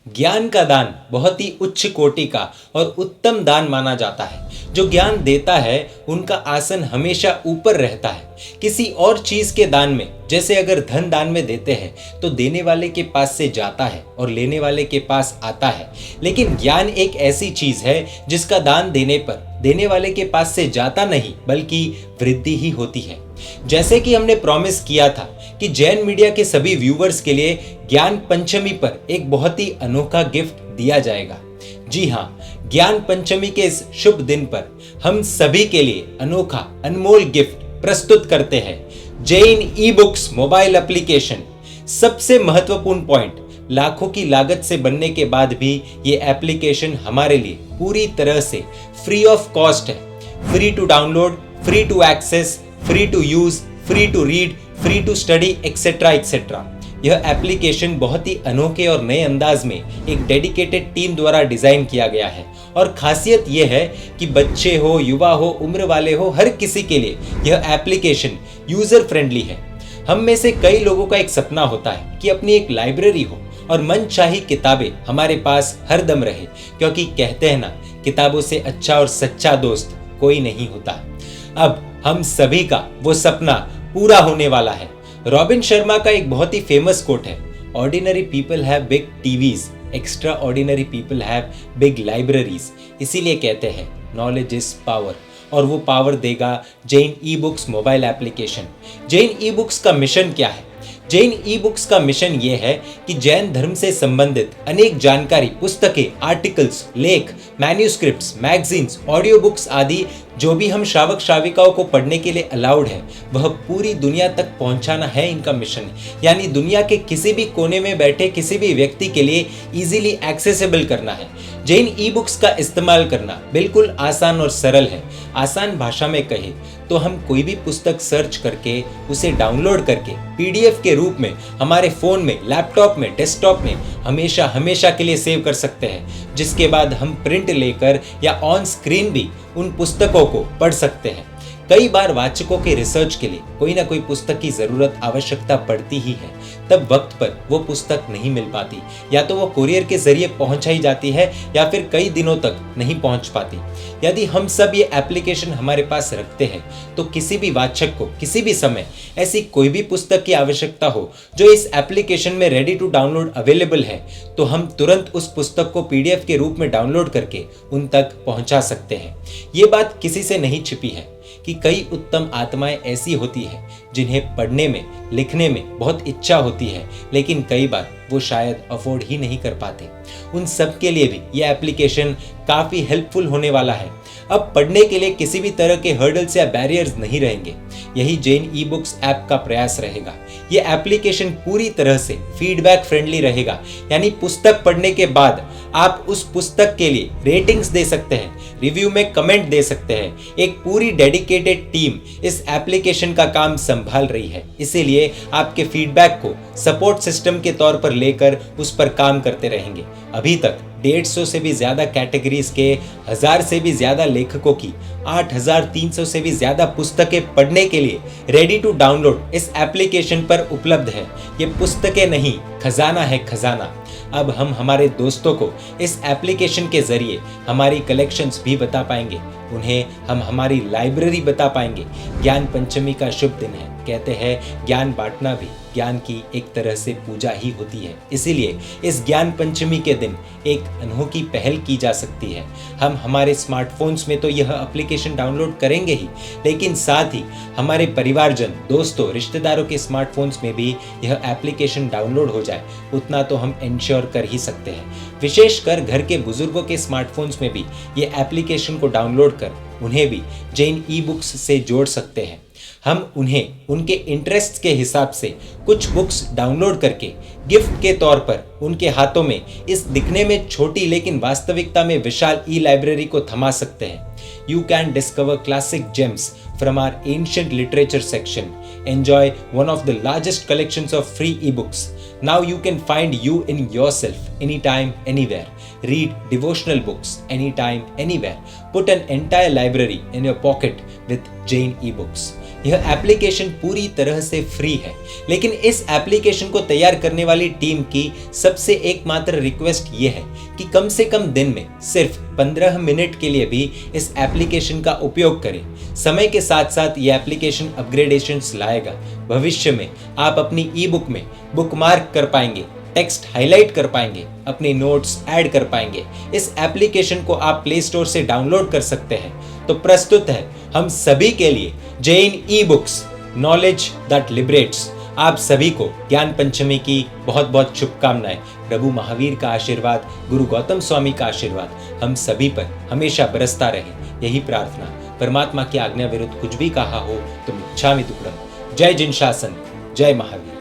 ज्ञान का दान बहुत ही उच्च कोटि का और उत्तम दान माना जाता है। जो ज्ञान देता है उनका आसन हमेशा ऊपर रहता है। किसी और चीज के दान में, जैसे अगर धन दान में देते हैं तो देने वाले के पास से जाता है और लेने वाले के पास आता है, लेकिन ज्ञान एक ऐसी चीज है जिसका दान देने पर देने वाले के पास से जाता नहीं बल्कि वृद्धि ही होती है। जैसे कि हमने प्रॉमिस किया था कि जैन मीडिया के सभी व्यूवर्स के लिए ज्ञान पंचमी पर एक बहुत ही अनोखा गिफ्ट दिया जाएगा। जी हाँ, ज्ञान पंचमी के इस शुभ दिन पर हम सभी के लिए अनोखा अनमोल गिफ्ट प्रस्तुत करते हैं। Jain e books mobile application. सबसे महत्वपूर्ण पॉइंट, लाखों की लागत से बनने के बाद भी ये एप्लीकेशन हमारे लिए पूरी तरह से फ्री ऑफ कॉस्ट है। Free to download, free to access, free to use, free to read, free to study et cetera et cetera. यह एप्लीकेशन बहुत ही अनोखे और नए अंदाज में एक डेडिकेटेड टीम द्वारा डिजाइन किया गया है और खासियत यह है कि बच्चे हो, युवा हो, उम्र वाले हो, हर किसी के लिए यह एप्लीकेशन यूजर फ्रेंडली है। हम में से कई लोगों का एक सपना होता है कि अपनी एक लाइब्रेरी हो और मनचाही किताबें हमारे पास हर दम रहे, क्योंकि कहते हैं ना, किताबों से अच्छा और सच्चा दोस्त कोई नहीं होता। अब हम सभी का वो सपना पूरा होने वाला है। रॉबिन शर्मा का एक बहुत ही फेमस कोट है, ordinary people have big TVs, extra ordinary people have big libraries. इसीलिए कहते हैं नॉलेज इज पावर, और वो पावर देगा Jain e books mobile application. Jain e books का मिशन क्या है? जैन ई बुक्स का मिशन ये है कि जैन धर्म से संबंधित अनेक जानकारी, पुस्तकें, आर्टिकल्स, लेख, मैन्यूस्क्रिप्ट्स, मैगजीन्स, ऑडियो बुक्स आदि जो भी हम श्रावक श्राविकाओं को पढ़ने के लिए अलाउड है, वह पूरी दुनिया तक पहुंचाना है इनका मिशन। यानी दुनिया के किसी भी कोने में बैठे किसी भी व्यक्ति के लिए इजीली एक्सेसिबल करना है। जैन ई बुक्स का इस्तेमाल करना बिल्कुल आसान और सरल है। आसान भाषा में कहे तो हम कोई भी पुस्तक सर्च करके उसे डाउनलोड करके पीडीएफ के रूप में हमारे फोन में, लैपटॉप में, डेस्कटॉप में हमेशा हमेशा के लिए सेव कर सकते हैं, जिसके बाद हम प्रिंट लेकर या ऑन स्क्रीन भी उन पुस्तकों को पढ़ सकते हैं। कई बार वाचकों के रिसर्च के लिए कोई ना कोई पुस्तक की जरूरत, आवश्यकता पड़ती ही है। तब वक्त पर वो पुस्तक नहीं मिल पाती, या तो वो कुरियर के जरिए पहुंचाई जाती है या फिर कई दिनों तक नहीं पहुंच पाती। यदि हम सब ये एप्लीकेशन हमारे पास रखते हैं तो किसी भी वाचक को किसी भी समय ऐसी कोई भी पुस्तक की आवश्यकता हो जो इस एप्लीकेशन में रेडी टू डाउनलोड अवेलेबल है, तो हम तुरंत उस पुस्तक को पीडीएफ के रूप में डाउनलोड करके उन तक पहुंचा सकते हैं। ये बात किसी से नहीं छिपी है कि कई उत्तम आत्माएं ऐसी होती है जिन्हें पढ़ने में, लिखने में बहुत इच्छा होती है, लेकिन कई बार वो शायद अफोर्ड ही नहीं कर पाते। उन सब के लिए भी ये एप्लीकेशन काफ़ी हेल्पफुल होने वाला है। अब पढ़ने के लिए किसी भी तरह के हर्डल्स या बैरियर्स नहीं रहेंगे। यही जैन ई बुक्स ऐप का प्रयास रहेगा। ये एप्लीकेशन पूरी तरह से फीडबैक फ्रेंडली रहेगा, यानी पुस्तक पढ़ने के बाद आप उस पुस्तक के लिए रेटिंग्स दे सकते हैं, रिव्यू में कमेंट दे सकते हैं। एक पूरी डेडिकेटेड टीम इस एप्लीकेशन का काम संभाल रही है, इसीलिए आपके फीडबैक को सपोर्ट सिस्टम के तौर पर लेकर उस पर काम करते रहेंगे। अभी तक 150 से भी ज्यादा कैटेगरीज के 1000 से भी ज्यादा लेखकों की 8300 से भी ज्यादा पुस्तकें पढ़ने के लिए रेडी टू डाउनलोड इस एप्लीकेशन पर उपलब्ध है। ये पुस्तकें नहीं, खजाना है खजाना। अब हम हमारे दोस्तों को इस एप्लीकेशन के जरिए हमारी कलेक्शंस भी बता पाएंगे, उन्हें हम हमारी लाइब्रेरी बता पाएंगे। ज्ञान पंचमी का शुभ दिन है। कहते हैं ज्ञान बांटना भी ज्ञान की एक तरह से पूजा ही होती है। इसीलिए इस ज्ञान पंचमी के दिन एक अनोखी पहल की जा सकती है। हम हमारे स्मार्टफोन्स में तो यह एप्लीकेशन डाउनलोड करेंगे ही, लेकिन साथ ही हमारे परिवारजन, दोस्तों, रिश्तेदारों के स्मार्टफोन्स में भी यह एप्लीकेशन डाउनलोड हो जाए, उतना तो हम इंश्योर कर ही सकते हैं। विशेषकर घर के बुजुर्गों के स्मार्टफोन्स में भी ये एप्लीकेशन को डाउनलोड कर उन्हें भी जैन ई बुक्स से जोड़ सकते हैं। हम उन्हें उनके इंटरेस्ट के हिसाब से कुछ बुक्स डाउनलोड करके गिफ्ट के तौर पर उनके हाथों में इस दिखने में छोटी लेकिन वास्तविकता में विशाल ई लाइब्रेरी को थमा सकते हैं। You can discover classic gems from our ancient literature section. Enjoy one of the largest collections of free ebooks. Now you can find you in yourself anytime, anywhere. Read devotional books anytime, anywhere. Put an entire library in your pocket with Jane ebooks. यह application पूरी तरह से free है, लेकिन इस application को तैयार करने वाली टीम की सबसे एकमात्र रिक्वेस्ट ये है कि कम से कम दिन में सिर्फ 15 मिनट के लिए भी इस एप्लीकेशन का उपयोग करें। समय के साथ साथ ये एप्लीकेशन अपग्रेडेशंस लाएगा। भविष्य में आप अपनी ई बुक में बुकमार्क कर पाएंगे, टेक्स्ट हाईलाइट कर पाएंगे, अपने नोट्स ऐड कर पाएंगे। इस एप्लीकेशन को आप प्ले स्टोर से डाउनलोड कर सकते हैं। तो प्रस्तुत है हम सभी के लिए Jain e books, knowledge that liberates. आप सभी को ज्ञान पंचमी की बहुत बहुत शुभकामनाएं। प्रभु महावीर का आशीर्वाद, गुरु गौतम स्वामी का आशीर्वाद हम सभी पर हमेशा बरसता रहे, यही प्रार्थना। परमात्मा की आज्ञा विरुद्ध कुछ भी कहा हो तो मिच्छामि दुक्कडम। जय जिन शासन, जय महावीर।